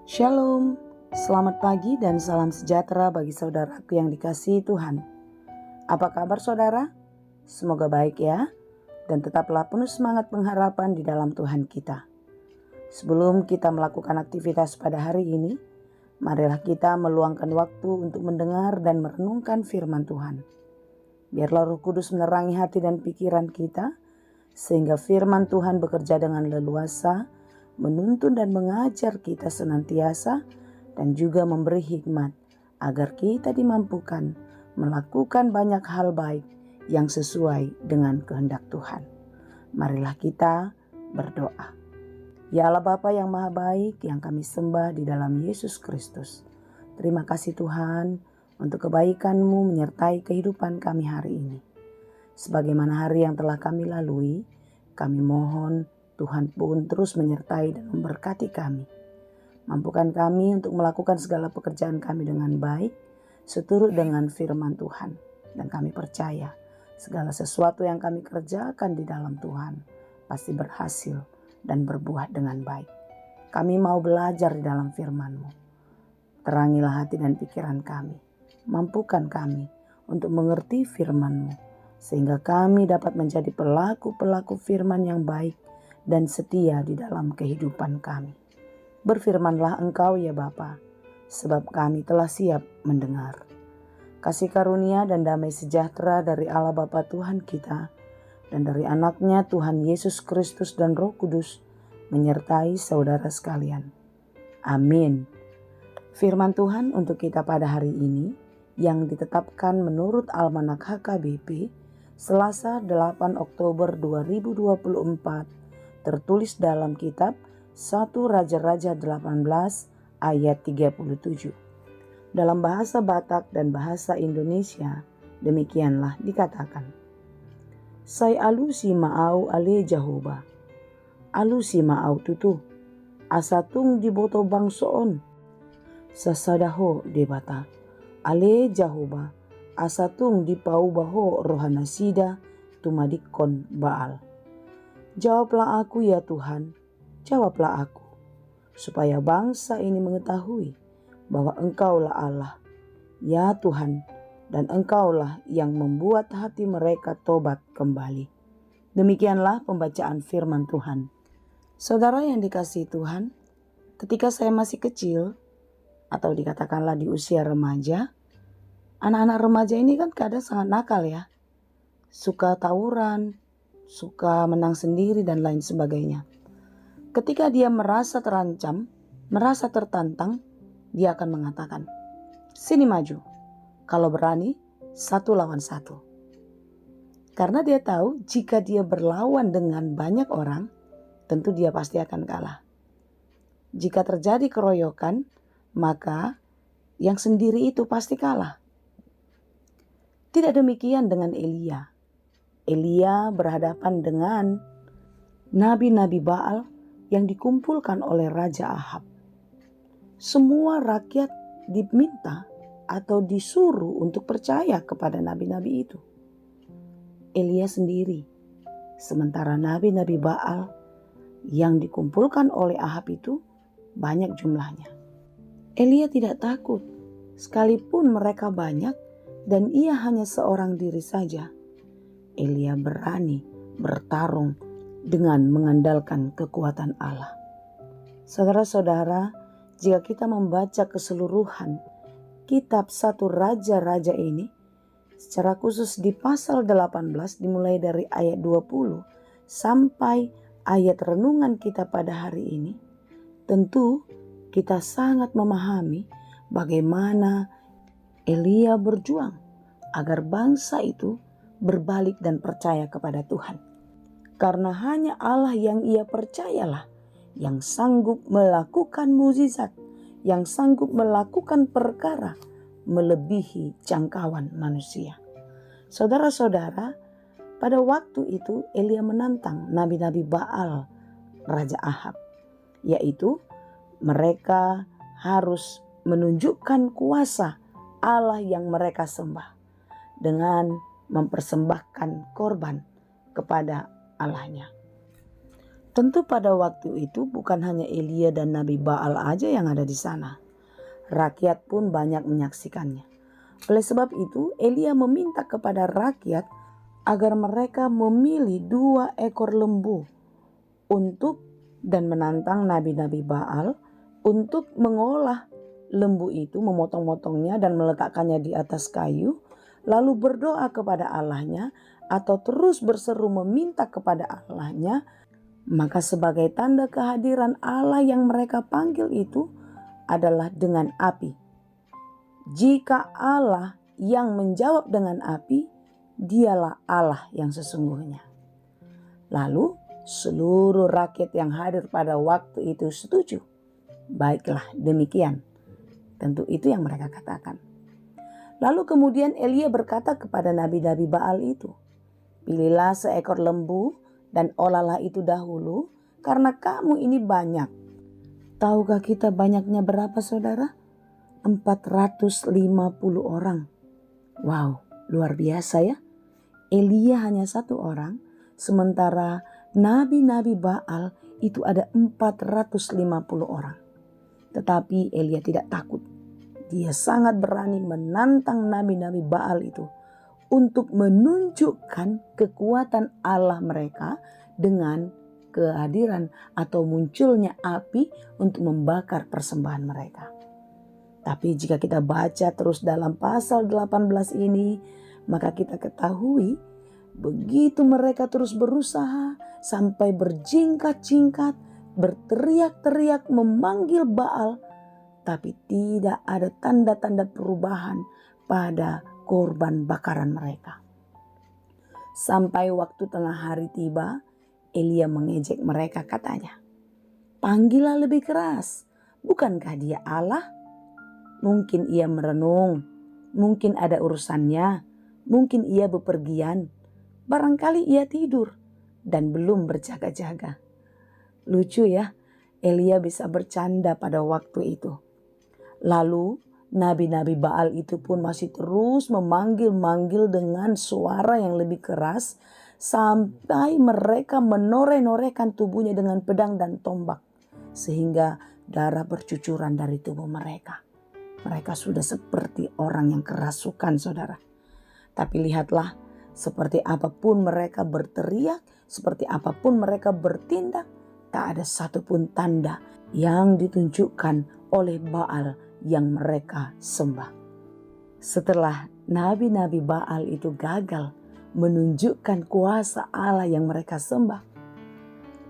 Shalom, selamat pagi dan salam sejahtera bagi saudaraku yang dikasihi Tuhan. Apa kabar saudara? Semoga baik ya, dan tetaplah penuh semangat pengharapan di dalam Tuhan kita. Sebelum kita melakukan aktivitas pada hari ini, marilah kita meluangkan waktu untuk mendengar dan merenungkan firman Tuhan. Biarlah Roh Kudus menerangi hati dan pikiran kita, sehingga firman Tuhan bekerja dengan leluasa, menuntun dan mengajar kita senantiasa, dan juga memberi hikmat agar kita dimampukan melakukan banyak hal baik yang sesuai dengan kehendak Tuhan. Marilah kita berdoa. Ya Allah Bapa yang Maha Baik yang kami sembah di dalam Yesus Kristus. Terima kasih Tuhan untuk kebaikan-Mu menyertai kehidupan kami hari ini. Sebagaimana hari yang telah kami lalui, kami mohon Tuhan pun terus menyertai dan memberkati kami. Mampukan kami untuk melakukan segala pekerjaan kami dengan baik, seturut dengan firman Tuhan. Dan kami percaya segala sesuatu yang kami kerjakan di dalam Tuhan pasti berhasil dan berbuah dengan baik. Kami mau belajar di dalam firman-Mu. Terangilah hati dan pikiran kami. Mampukan kami untuk mengerti firman-Mu, sehingga kami dapat menjadi pelaku-pelaku firman yang baik dan setia di dalam kehidupan kami. Berfirmanlah Engkau ya Bapa, sebab kami telah siap mendengar. Kasih karunia dan damai sejahtera dari Allah Bapa Tuhan kita, dan dari anaknya Tuhan Yesus Kristus dan Roh Kudus, menyertai saudara sekalian. Amin. Firman Tuhan untuk kita pada hari ini, yang ditetapkan menurut Almanak HKBP, Selasa 8 Oktober 2024, tertulis dalam kitab 1 Raja-Raja 18 ayat 37. Dalam bahasa Batak dan bahasa Indonesia, demikianlah dikatakan. Sai alusi maau ale Jahoba. Alusi maau tutu. Asatung diboto bangsoon. Sasadaho debata. Ale Jahoba. Asatung dipau baho rohanasida tumadikon baal. Jawablah aku ya Tuhan, jawablah aku, supaya bangsa ini mengetahui bahwa Engkaulah Allah, ya Tuhan, dan Engkaulah yang membuat hati mereka tobat kembali. Demikianlah pembacaan firman Tuhan. Saudara yang dikasihi Tuhan, ketika saya masih kecil, atau dikatakanlah di usia remaja, anak-anak remaja ini kan kadang sangat nakal ya, suka tawuran, suka menang sendiri dan lain sebagainya. Ketika dia merasa terancam, merasa tertantang, dia akan mengatakan, sini maju, kalau berani 1 lawan 1. Karena dia tahu jika dia berlawan dengan banyak orang, tentu dia pasti akan kalah. Jika terjadi keroyokan, maka yang sendiri itu pasti kalah. Tidak demikian dengan Elia. Elia berhadapan dengan nabi-nabi Baal yang dikumpulkan oleh Raja Ahab. Semua rakyat diminta atau disuruh untuk percaya kepada nabi-nabi itu. Elia sendiri, sementara nabi-nabi Baal yang dikumpulkan oleh Ahab itu banyak jumlahnya. Elia tidak takut, sekalipun mereka banyak dan ia hanya seorang diri saja. Elia berani bertarung dengan mengandalkan kekuatan Allah. Saudara-saudara, jika kita membaca keseluruhan kitab 1 Raja-Raja ini, secara khusus di pasal 18 dimulai dari ayat 20 sampai ayat renungan kita pada hari ini, tentu kita sangat memahami bagaimana Elia berjuang agar bangsa itu berbalik dan percaya kepada Tuhan. Karena hanya Allah yang ia percayalah yang sanggup melakukan mukjizat, yang sanggup melakukan perkara melebihi jangkauan manusia. Saudara-saudara, pada waktu itu Elia menantang nabi-nabi Baal, Raja Ahab, yaitu mereka harus menunjukkan kuasa Allah yang mereka sembah dengan mempersembahkan korban kepada Allahnya. Tentu pada waktu itu bukan hanya Elia dan Nabi Baal aja yang ada di sana. Rakyat pun banyak menyaksikannya. Oleh sebab itu, Elia meminta kepada rakyat agar mereka memilih 2 ekor lembu untuk dan menantang nabi-nabi Baal untuk mengolah lembu itu, memotong-motongnya dan meletakkannya di atas kayu, lalu berdoa kepada Allahnya atau terus berseru meminta kepada Allahnya. Maka sebagai tanda kehadiran Allah yang mereka panggil itu adalah dengan api. Jika Allah yang menjawab dengan api, dialah Allah yang sesungguhnya. Lalu seluruh rakyat yang hadir pada waktu itu setuju. Baiklah, demikian. Tentu itu yang mereka katakan. Lalu kemudian Elia berkata kepada nabi-nabi Baal itu, "Pilihlah seekor lembu dan olahlah itu dahulu, karena kamu ini banyak." Tahukah kita banyaknya berapa, saudara? 450 orang. Wow, luar biasa ya. Elia hanya 1 orang, sementara nabi-nabi Baal itu ada 450 orang. Tetapi Elia tidak takut. Dia sangat berani menantang nabi-nabi Baal itu untuk menunjukkan kekuatan Allah mereka dengan kehadiran atau munculnya api untuk membakar persembahan mereka. Tapi jika kita baca terus dalam pasal 18 ini, maka kita ketahui begitu mereka terus berusaha sampai berjingkat-jingkat, berteriak-teriak memanggil Baal, tapi tidak ada tanda-tanda perubahan pada korban bakaran mereka. Sampai waktu tengah hari tiba, Elia mengejek mereka, katanya, "Panggillah lebih keras, bukankah dia Allah? Mungkin ia merenung, mungkin ada urusannya, mungkin ia bepergian, barangkali ia tidur dan belum berjaga-jaga." Lucu ya, Elia bisa bercanda pada waktu itu. Lalu nabi-nabi Baal itu pun masih terus memanggil-manggil dengan suara yang lebih keras sampai mereka menoreh-norehkan tubuhnya dengan pedang dan tombak, sehingga darah bercucuran dari tubuh mereka. Mereka sudah seperti orang yang kerasukan, saudara. Tapi lihatlah, seperti apapun mereka berteriak, seperti apapun mereka bertindak, tak ada satupun tanda yang ditunjukkan oleh Baal yang mereka sembah. Setelah nabi-nabi Baal itu gagal menunjukkan kuasa Allah yang mereka sembah,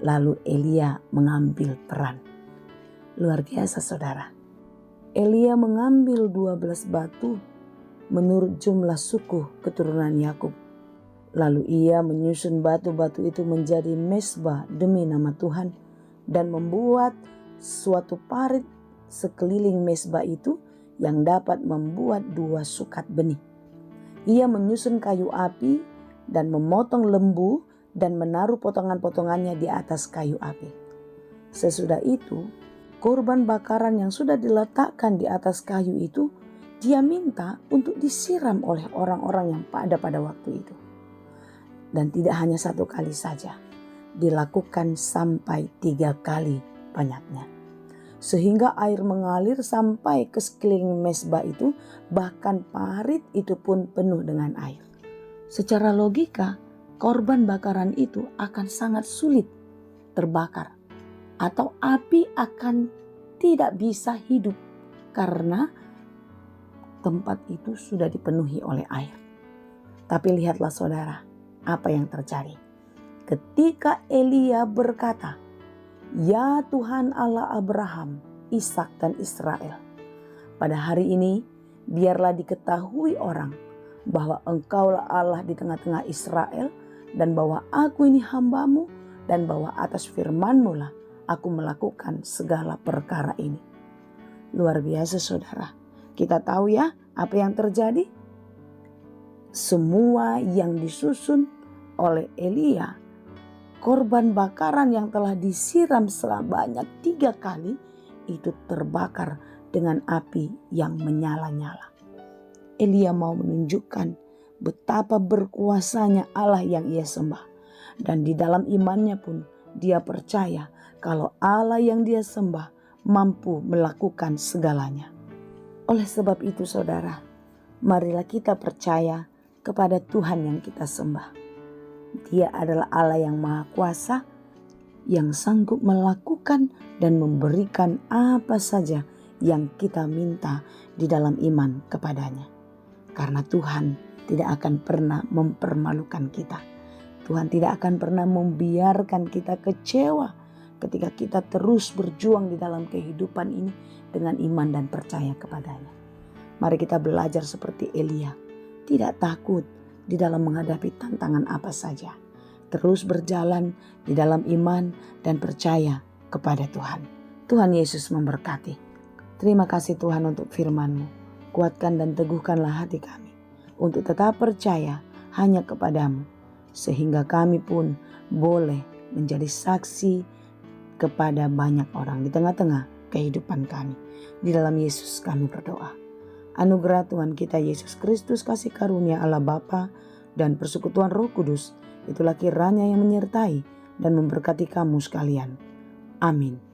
lalu Elia mengambil peran. Luar biasa, saudara. Elia mengambil 12 batu menurut jumlah suku keturunan Yakub. Lalu ia menyusun batu-batu itu menjadi mezbah demi nama Tuhan dan membuat suatu parit sekeliling mezbah itu yang dapat membuat 2 sukat benih. Ia menyusun kayu api dan memotong lembu dan menaruh potongan-potongannya di atas kayu api. Sesudah itu, korban bakaran yang sudah diletakkan di atas kayu itu, dia minta untuk disiram oleh orang-orang yang pada waktu itu. Dan tidak hanya 1 kali saja, dilakukan sampai 3 kali banyaknya. Sehingga air mengalir sampai ke sekeliling mezbah itu, bahkan parit itu pun penuh dengan air. Secara logika, korban bakaran itu akan sangat sulit terbakar, atau api akan tidak bisa hidup karena tempat itu sudah dipenuhi oleh air. Tapi lihatlah, saudara, apa yang terjadi. Ketika Elia berkata, "Ya Tuhan Allah Abraham, Ishak dan Israel, pada hari ini biarlah diketahui orang bahwa Engkaulah Allah di tengah-tengah Israel, dan bahwa aku ini hambamu, dan bahwa atas firman-Mu lah aku melakukan segala perkara ini." Luar biasa, saudara. Kita tahu ya apa yang terjadi. Semua yang disusun oleh Elia, korban bakaran yang telah disiram sebanyak 3 kali, itu terbakar dengan api yang menyala-nyala. Elia mau menunjukkan betapa berkuasanya Allah yang ia sembah. Dan di dalam imannya pun dia percaya kalau Allah yang dia sembah mampu melakukan segalanya. Oleh sebab itu saudara, marilah kita percaya kepada Tuhan yang kita sembah. Dia adalah Allah yang Maha Kuasa, yang sanggup melakukan dan memberikan apa saja yang kita minta di dalam iman kepadanya. Karena Tuhan tidak akan pernah mempermalukan kita. Tuhan tidak akan pernah membiarkan kita kecewa ketika kita terus berjuang di dalam kehidupan ini dengan iman dan percaya kepadanya. Mari kita belajar seperti Elia, tidak takut di dalam menghadapi tantangan apa saja. Terus berjalan di dalam iman dan percaya kepada Tuhan. Tuhan Yesus memberkati. Terima kasih Tuhan untuk firman-Mu. Kuatkan dan teguhkanlah hati kami untuk tetap percaya hanya kepadamu, sehingga kami pun boleh menjadi saksi kepada banyak orang di tengah-tengah kehidupan kami. Di dalam Yesus kami berdoa. Anugerah Tuhan kita Yesus Kristus, kasih karunia Allah Bapa dan persekutuan Roh Kudus, itulah kiranya yang menyertai dan memberkati kamu sekalian. Amin.